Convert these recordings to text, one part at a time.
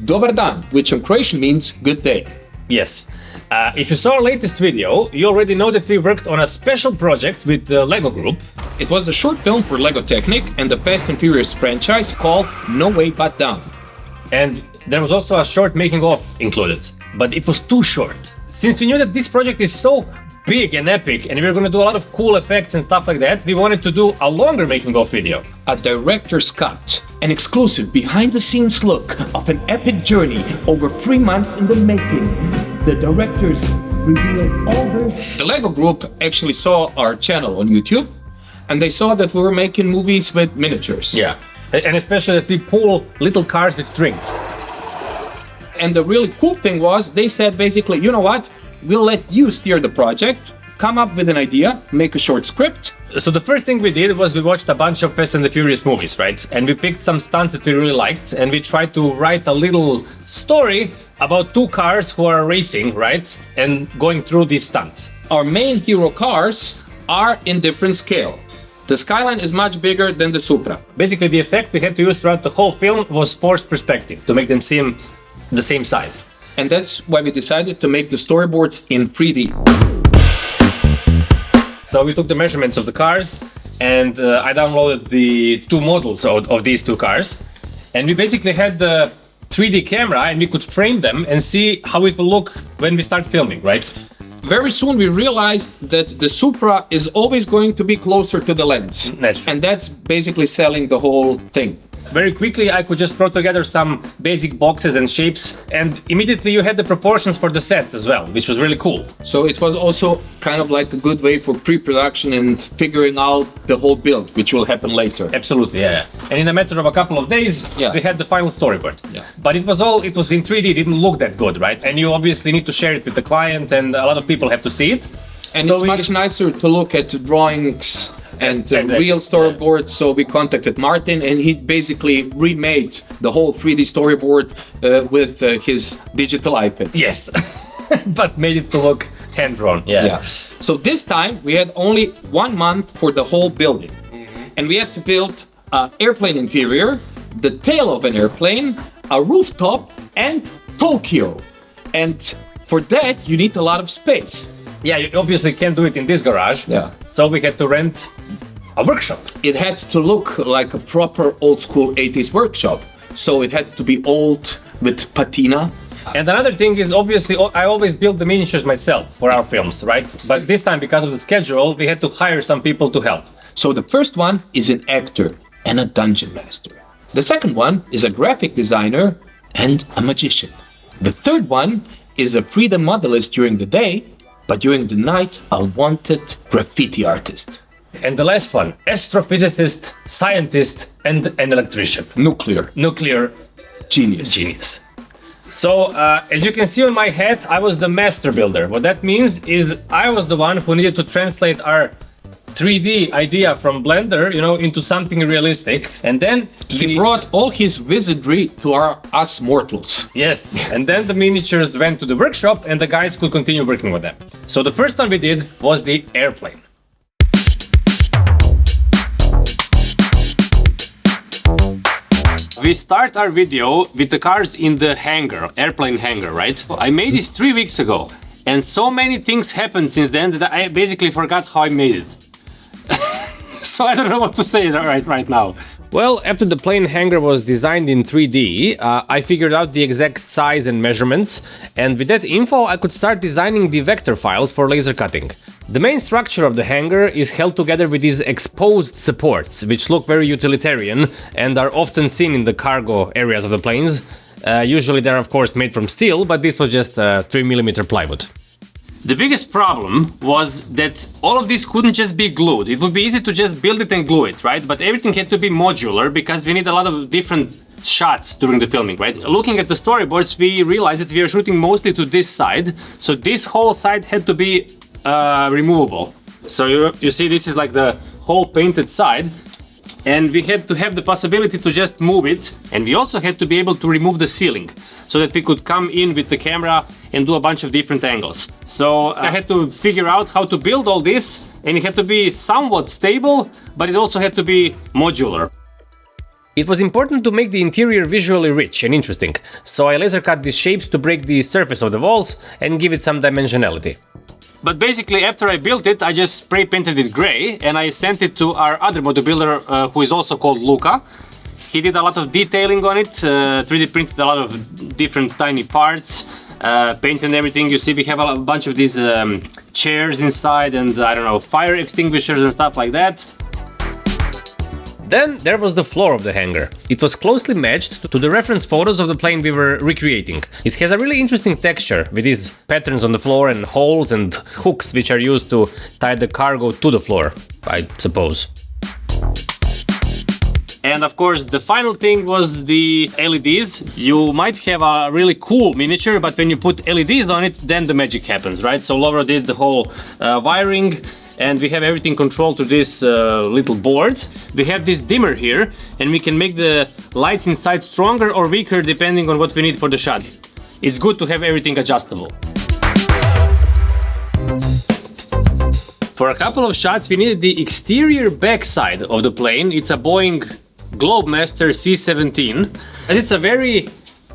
Dobar dan, which in Croatian means good day. Yes. If you saw our latest video, you already know that we worked on a special project with the LEGO Group. It was a short film for LEGO Technic and the Fast and Furious franchise called No Way But Down. And there was also a short making of included, but it was too short. Since we knew that this project is so big and epic and we were going to do a lot of cool effects and stuff like that, we wanted to do a longer making of video. A director's cut, an exclusive behind-the-scenes look of an epic journey over 3 months in the making. The directors revealed all the LEGO Group actually saw our channel on YouTube, and they saw that we were making movies with miniatures. Yeah, and especially that we pull little cars with strings. And the really cool thing was, they said basically, you know what, we'll let you steer the project, come up with an idea, make a short script. So the first thing we did was we watched a bunch of Fast and the Furious movies, right? And we picked some stunts that we really liked, and we tried to write a little story about two cars who are racing, right? And going through these stunts. Our main hero cars are in different scale. The Skyline is much bigger than the Supra. Basically, the effect we had to use throughout the whole film was forced perspective to make them seem the same size. And that's why we decided to make the storyboards in 3D. So we took the measurements of the cars, and I downloaded the two models of these two cars. And we basically had the 3D camera, and we could frame them and see how it will look when we start filming, right? Very soon we realized that the Supra is always going to be closer to the lens. Naturally. And that's basically selling the whole thing. Very quickly I could just throw together some basic boxes and shapes, and immediately you had the proportions for the sets as well, which was really cool. So it was also kind of like a good way for pre-production and figuring out the whole build, which will happen later. Absolutely, yeah. And in a matter of a couple of days, we had the final storyboard. Yeah. But it was in 3D, it didn't look that good, right? And you obviously need to share it with the client, and a lot of people have to see it. And so it's much nicer to look at drawings and Exactly. real storyboards. So we contacted Martin, and he basically remade the whole 3D storyboard with his digital iPad. Yes, but made it to look hand-drawn. Yeah. So this time we had only 1 month for the whole building. And we had to build an airplane interior, the tail of an airplane, a rooftop, and Tokyo. And for that you need a lot of space. Yeah, you obviously can't do it in this garage. Yeah. So we had to rent a workshop. It had to look like a proper old school 80s workshop. So it had to be old with patina. And another thing is, obviously, I always build the miniatures myself for our films, right? But this time, because of the schedule, we had to hire some people to help. So the first one is an actor and a dungeon master. The second one is a graphic designer and a magician. The third one is a 3D modelist during the day, but during the night, a wanted graffiti artist. And the last one, astrophysicist, scientist, and an electrician. Nuclear Genius. So, as you can see on my hat, I was the master builder. What that means is I was the one who needed to translate our 3D idea from Blender, into something realistic. And then He brought all his wizardry to us mortals. Yes, and then the miniatures went to the workshop and the guys could continue working with them. So the first one we did was the airplane. We start our video with the cars in the hangar, airplane hangar, right? I made this 3 weeks ago, and so many things happened since then that I basically forgot how I made it. So I don't know what to say right now. Well, after the plane hangar was designed in 3D, I figured out the exact size and measurements, and with that info I could start designing the vector files for laser cutting. The main structure of the hangar is held together with these exposed supports, which look very utilitarian and are often seen in the cargo areas of the planes. Usually they're of course made from steel, but this was just 3mm plywood. The biggest problem was that all of this couldn't just be glued. It would be easy to just build it and glue it, right? But everything had to be modular because we need a lot of different shots during the filming, right? Looking at the storyboards, we realized that we are shooting mostly to this side, so this whole side had to be removable. So you see, this is like the whole painted side, and we had to have the possibility to just move it, and we also had to be able to remove the ceiling so that we could come in with the camera and do a bunch of different angles. So I had to figure out how to build all this, and it had to be somewhat stable, but it also had to be modular. It was important to make the interior visually rich and interesting, so I laser cut these shapes to break the surface of the walls and give it some dimensionality. But basically, after I built it, I just spray painted it gray and I sent it to our other model builder, who is also called Luca. He did a lot of detailing on it, 3D printed a lot of different tiny parts, painted everything. You see we have a bunch of these chairs inside and, I don't know, fire extinguishers and stuff like that. Then there was the floor of the hangar. It was closely matched to the reference photos of the plane we were recreating. It has a really interesting texture with these patterns on the floor and holes and hooks which are used to tie the cargo to the floor, I suppose. And of course, the final thing was the LEDs. You might have a really cool miniature, but when you put LEDs on it, then the magic happens, right? So Laura did the whole wiring, and we have everything controlled to this little board. We have this dimmer here, and we can make the lights inside stronger or weaker depending on what we need for the shot. It's good to have everything adjustable. For a couple of shots, we needed the exterior backside of the plane. It's a Boeing Globemaster C-17. And it's a very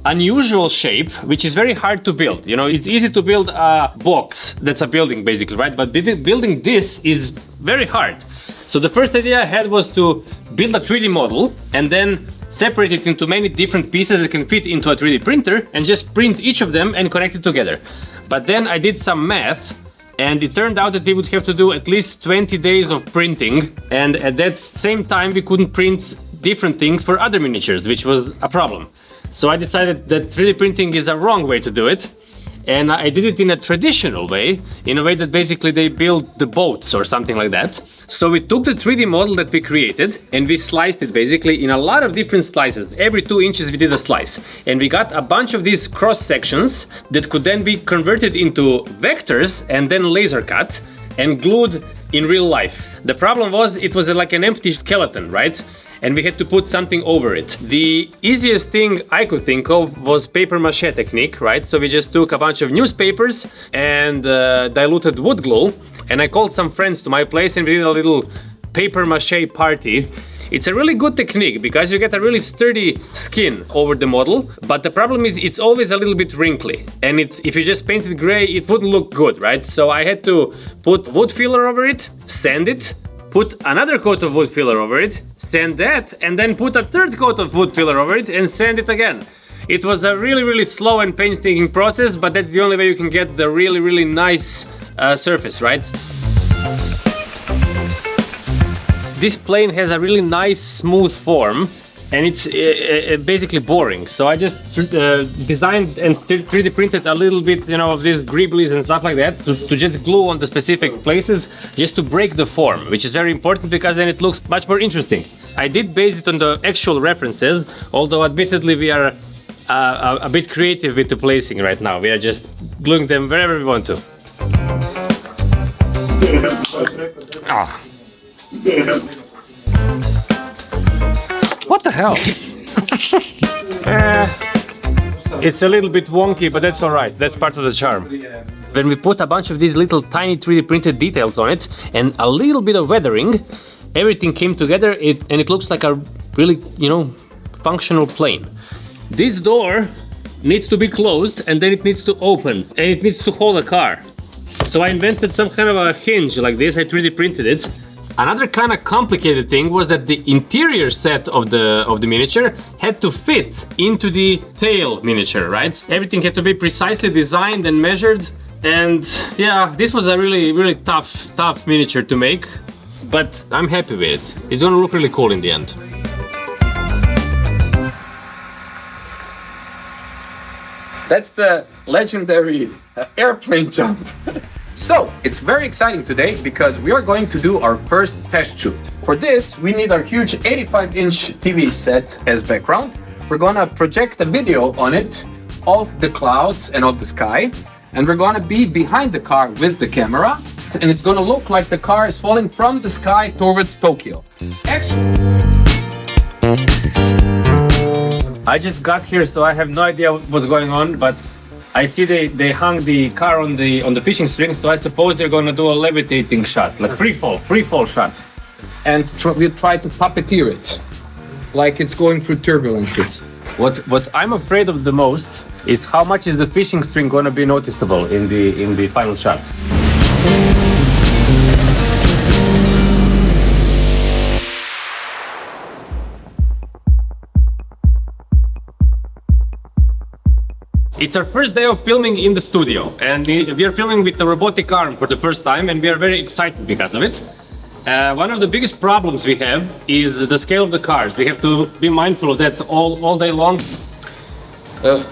unusual shape, which is very hard to build. You know, it's easy to build a box that's a building basically, right? But building this is very hard. So the first idea I had was to build a 3D model and then separate it into many different pieces that can fit into a 3D printer and just print each of them and connect it together. But then I did some math and it turned out that we would have to do at least 20 days of printing, and at that same time we couldn't print different things for other miniatures, which was a problem. So I decided that 3D printing is a wrong way to do it, and I did it in a traditional way, in a way that basically they build the boats or something like that. So we took the 3D model that we created and we sliced it basically in a lot of different slices. Every 2 inches we did a slice, and we got a bunch of these cross sections that could then be converted into vectors and then laser cut and glued in real life. The problem was it was like an empty skeleton, right? And we had to put something over it. The easiest thing I could think of was paper mache technique, right? So we just took a bunch of newspapers and diluted wood glue, and I called some friends to my place and we did a little paper mache party. It's a really good technique because you get a really sturdy skin over the model, but the problem is it's always a little bit wrinkly, and if you just paint it gray, it wouldn't look good, right? So I had to put wood filler over it, sand it, put another coat of wood filler over it, sand that, and then put a third coat of wood filler over it and sand it again. It was a really slow and painstaking process, but that's the only way you can get the really nice surface, right? This plane has a really nice smooth form, and it's basically boring. So I just designed and 3D printed a little bit, you know, of these gribblies and stuff like that to just glue on the specific places, just to break the form, which is very important because then it looks much more interesting. I did base it on the actual references, although admittedly we are a bit creative with the placing right now. We are just gluing them wherever we want to. Ah. What the hell? It's a little bit wonky, but that's alright. That's part of the charm. When we put a bunch of these little tiny 3D printed details on it and a little bit of weathering, everything came together and it looks like a really, you know, functional plane. This door needs to be closed and then it needs to open and it needs to hold a car. So I invented some kind of a hinge like this. I 3D printed it. Another kind of complicated thing was that the interior set of the miniature had to fit into the tail miniature, right? Everything had to be precisely designed and measured, and yeah, this was a really tough miniature to make, but I'm happy with it. It's gonna look really cool in the end. That's the legendary airplane jump. So, it's very exciting today because we are going to do our first test shoot. For this, we need our huge 85-inch TV set as background. We're gonna project a video on it of the clouds and of the sky. And we're gonna be behind the car with the camera. And it's gonna look like the car is falling from the sky towards Tokyo. Action! I just got here, so I have no idea what's going on, but I see they hung the car on the fishing string, so I suppose they're gonna do a levitating shot, like free fall shot. And we'll try to puppeteer it. like it's going through turbulences. What I'm afraid of the most is how much is the fishing string going to be noticeable in the final shot. It's our first day of filming in the studio, and we are filming with the robotic arm for the first time, and we are very excited because of it. One of the biggest problems we have is the scale of the cars. We have to be mindful of that all day long.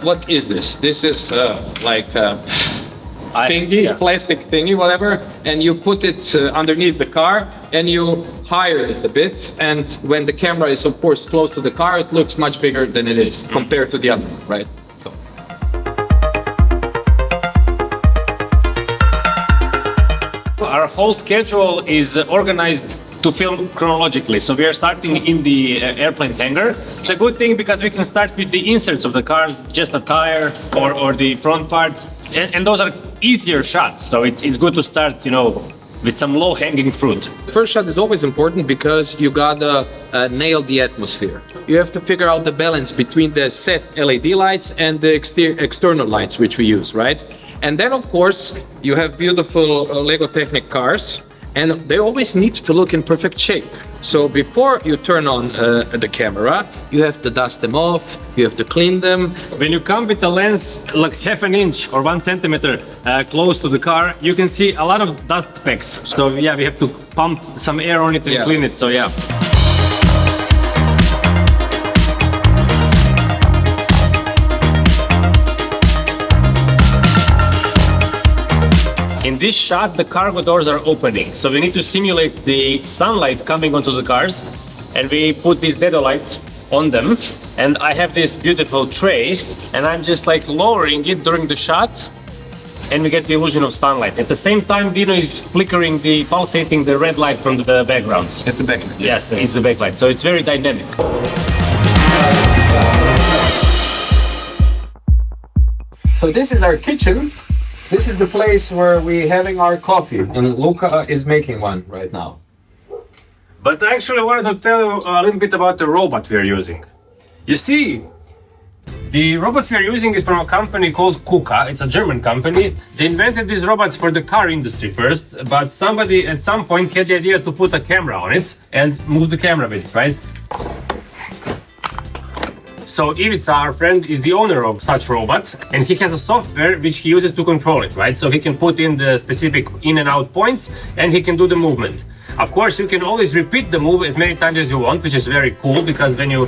What is this? This is like Yeah. plastic thingy, whatever, and you put it underneath the car and you higher it a bit. And when the camera is, of course, close to the car, it looks much bigger than it is compared to the other one, right? So. Our whole schedule is organized to film chronologically. So we are starting in the airplane hangar. It's a good thing because we can start with the inserts of the cars, just a tire or the front part. And those are easier shots. So it's good to start, with some low-hanging fruit. The first shot is always important because you gotta nail the atmosphere. You have to figure out the balance between the set LED lights and the external lights which we use, right? And then, of course, you have beautiful LEGO Technic cars, and they always need to look in perfect shape. So before you turn on the camera, you have to dust them off, you have to clean them. When you come with a lens like half an inch or 1 centimeter close to the car, you can see a lot of dust specks. So yeah, we have to pump some air on it and clean it, so yeah. In this shot, the cargo doors are opening, so we need to simulate the sunlight coming onto the cars, and we put this deodolite on them. And I have this beautiful tray, and I'm just like lowering it during the shot, and we get the illusion of sunlight. At the same time, Dino is flickering pulsating the red light from the background. It's the backlight. Yes, it's the backlight, so it's very dynamic. So this is our kitchen. This is the place where we're having our coffee, and Luca is making one right now. But I actually wanted to tell you a little bit about the robot we're using. You see, the robot we're using is from a company called KUKA. It's a German company. They invented these robots for the car industry first, but somebody at some point had the idea to put a camera on it and move the camera with it, right? So Ivica, our friend, is the owner of such robot, and he has a software which he uses to control it, right? So he can put in the specific in and out points, and he can do the movement. Of course, you can always repeat the move as many times as you want, which is very cool, because when you...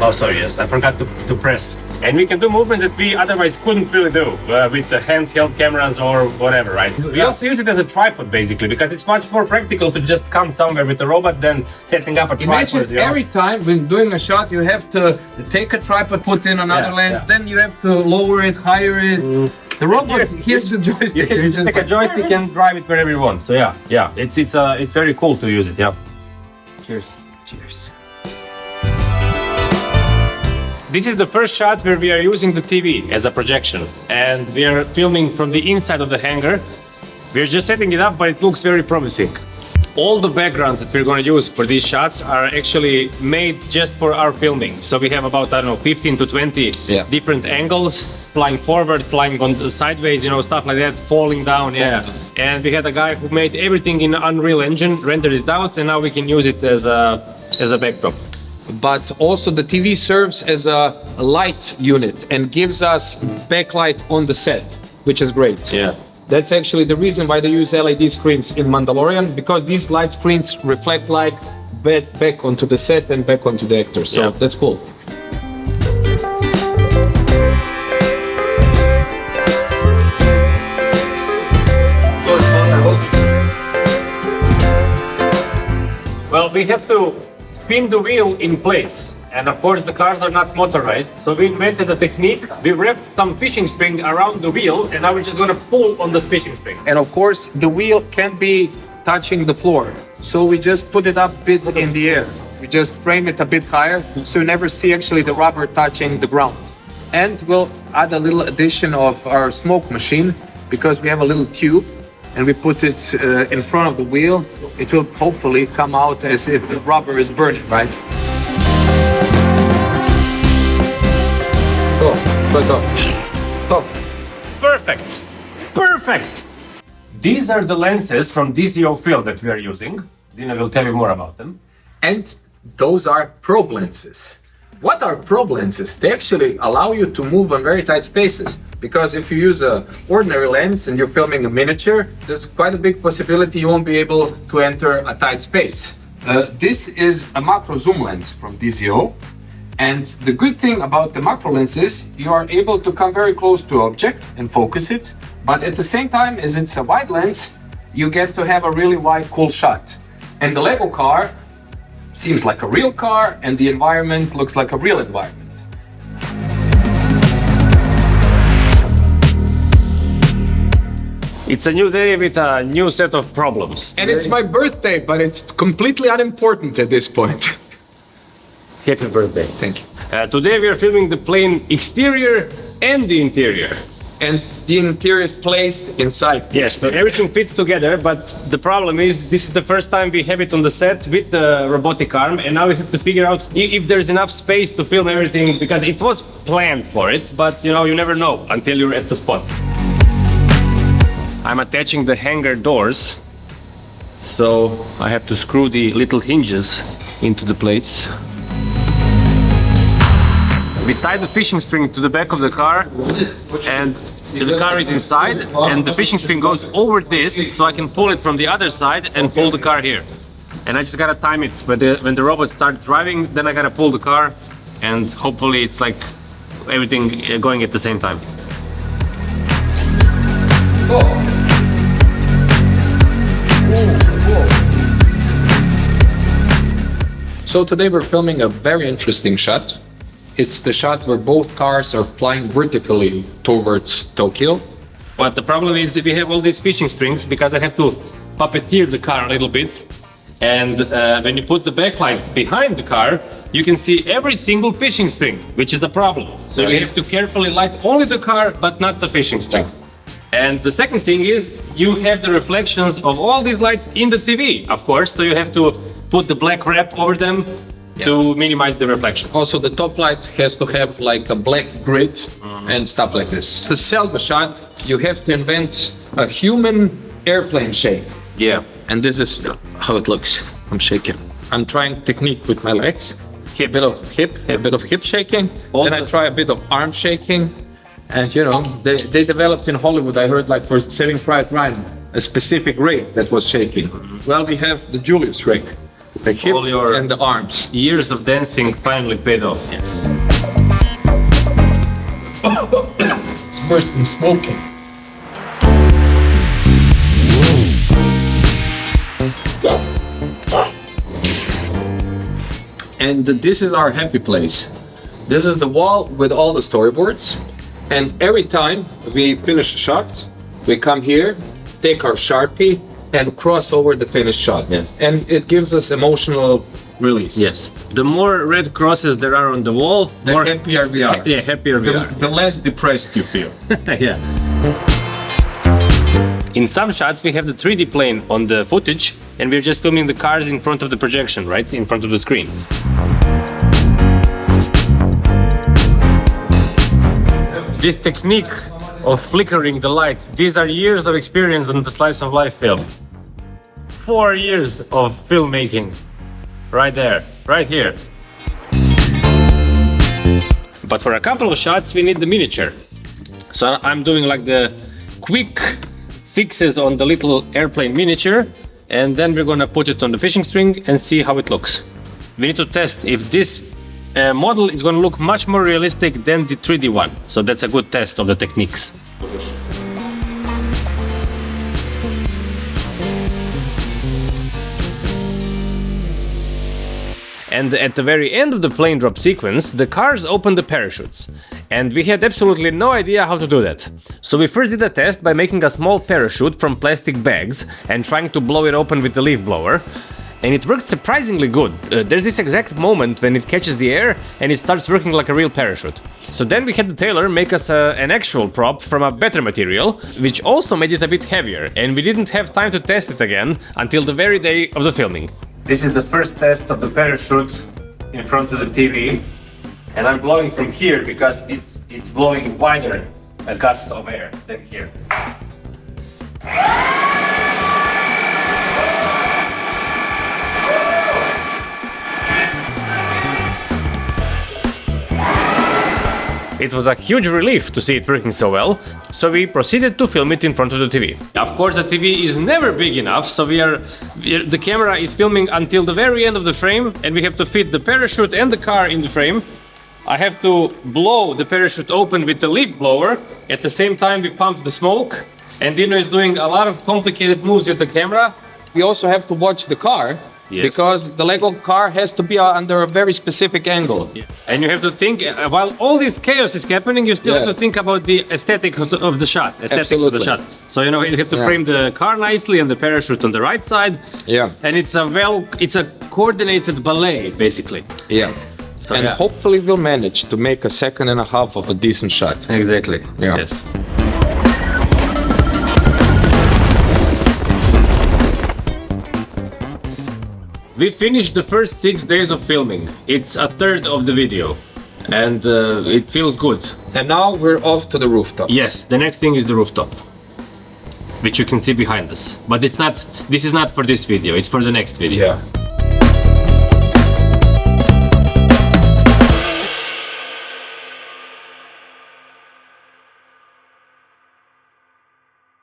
Oh, sorry, yes, I forgot to press. And we can do movements that we otherwise couldn't really do with the handheld cameras or whatever, right? We also use it as a tripod, basically, because it's much more practical to just come somewhere with the robot than setting up a tripod. Imagine every time when doing a shot, you have to take a tripod, put in another lens, then you have to lower it, higher it. The robot, here's the joystick. You just take a joystick and drive it wherever you want. So yeah, it's very cool to use it. Yeah. Cheers. Cheers. This is the first shot where we are using the TV as a projection, and we are filming from the inside of the hangar. We're just setting it up, but it looks very promising. All the backgrounds that we're going to use for these shots are actually made just for our filming. So we have about, I don't know, 15 to 20 different angles, flying forward, flying on the sideways, stuff like that, falling down, And we had a guy who made everything in Unreal Engine, rendered it out, and now we can use it as a backdrop. But also the TV serves as a light unit and gives us backlight on the set, which is great. Yeah. That's actually the reason why they use LED screens in Mandalorian, because these light screens reflect light back onto the set and back onto the actors. So that's cool. Well, we have to spin the wheel in place. And of course, the cars are not motorized, so we invented a technique. We wrapped some fishing string around the wheel, and now we're just gonna pull on the fishing string. And of course, the wheel can't be touching the floor, so we just put it up a bit in the air. We just frame it a bit higher, so you never see actually the rubber touching the ground. And we'll add a little addition of our smoke machine, because we have a little tube, and we put it in front of the wheel. It will hopefully come out as if the rubber is burning, right? Top. Perfect! Perfect! These are the lenses from DCO film that we are using. Dina will tell you more about them. And those are probe lenses. What are probe lenses? They actually allow you to move on very tight spaces. Because if you use an ordinary lens and you're filming a miniature, there's quite a big possibility you won't be able to enter a tight space. This is a macro zoom lens from DCO. And the good thing about the macro lens is you are able to come very close to an object and focus it. But at the same time, as it's a wide lens, you get to have a really wide, cool shot. And the Lego car seems like a real car, and the environment looks like a real environment. It's a new day with a new set of problems. And it's my birthday, but it's completely unimportant at this point. Happy birthday. Thank you. Today we are filming the plane exterior and the interior. And the interior is placed inside. Yes, so everything fits together, but the problem is this is the first time we have it on the set with the robotic arm, and now we have to figure out if there's enough space to film everything, because it was planned for it, but you know, you never know until you're at the spot. I'm attaching the hangar doors, so I have to screw the little hinges into the plates. We tie the fishing string to the back of the car, and the car is inside, and the fishing string goes over this, so I can pull it from the other side and pull the car here. And I just gotta time it. When the robot starts driving, then I gotta pull the car, and hopefully it's like everything going at the same time. So today we're filming a very interesting shot. It's the shot where both cars are flying vertically towards Tokyo. But the problem is we have all these fishing strings, because I have to puppeteer the car a little bit. And when you put the backlight behind the car, you can see every single fishing string, which is a problem. So you have to carefully light only the car, but not the fishing string. And the second thing is you have the reflections of all these lights in the TV, of course, so you have to put the black wrap over them to minimize the reflections. Also, the top light has to have like a black grid and stuff like this. To sell the shot, you have to invent a human airplane shape. Yeah. And this is how it looks. I'm shaking. I'm trying technique with my legs. A bit of hip shaking. Then I try a bit of arm shaking. And you know, they developed in Hollywood, I heard, like for Saving Private Ryan, a specific rig that was shaking. Well, we have the Julius rig. The hip and the arms. Years of dancing finally paid off. Yes. It's bursting smoking. And this is our happy place. This is the wall with all the storyboards. And every time we finish a shot, we come here, take our Sharpie, and cross over the finished shot. Yes. And it gives us emotional release. Yes. The more red crosses there are on the wall, The more happier we are. Yeah, happier we are. The less depressed you feel. Yeah. In some shots we have the 3D plane on the footage, and we're just filming the cars in front of the projection, right? In front of the screen. This technique of flickering the light, these are years of experience on the slice of life film. 4 years of filmmaking. Right there, right here. But for a couple of shots we need the miniature. So I'm doing like the quick fixes on the little airplane miniature, and then we're gonna put it on the fishing string and see how it looks. We need to test if this model is going to look much more realistic than the 3D one. So that's a good test of the techniques. And at the very end of the plane drop sequence, the cars opened the parachutes. And we had absolutely no idea how to do that. So we first did a test by making a small parachute from plastic bags and trying to blow it open with the leaf blower. And it worked surprisingly good. There's this exact moment when it catches the air and it starts working like a real parachute. So then we had the tailor make us an actual prop from a better material, which also made it a bit heavier, and we didn't have time to test it again until the very day of the filming. This is the first test of the parachute in front of the TV, and I'm blowing from here because it's blowing wider a gust of air than here. It was a huge relief to see it working so well, so we proceeded to film it in front of the TV. Of course, the TV is never big enough, so the camera is filming until the very end of the frame, and we have to fit the parachute and the car in the frame. I have to blow the parachute open with the leaf blower. At the same time, we pump the smoke, and Dino is doing a lot of complicated moves with the camera. We also have to watch the car. Yes. Because the Lego car has to be under a very specific angle. Yeah. And you have to think, while all this chaos is happening, you still have to think about the aesthetic of the shot. Of the shot. So you have to frame the car nicely and the parachute on the right side. Yeah. And it's a coordinated ballet, basically. Yeah. So, and hopefully we'll manage to make a second and a half of a decent shot. Exactly. Yeah. Yes. We finished the first 6 days of filming. It's a third of the video, and it feels good. And now we're off to the rooftop. Yes, the next thing is the rooftop, which you can see behind us. But this is not for this video, it's for the next video. Yeah.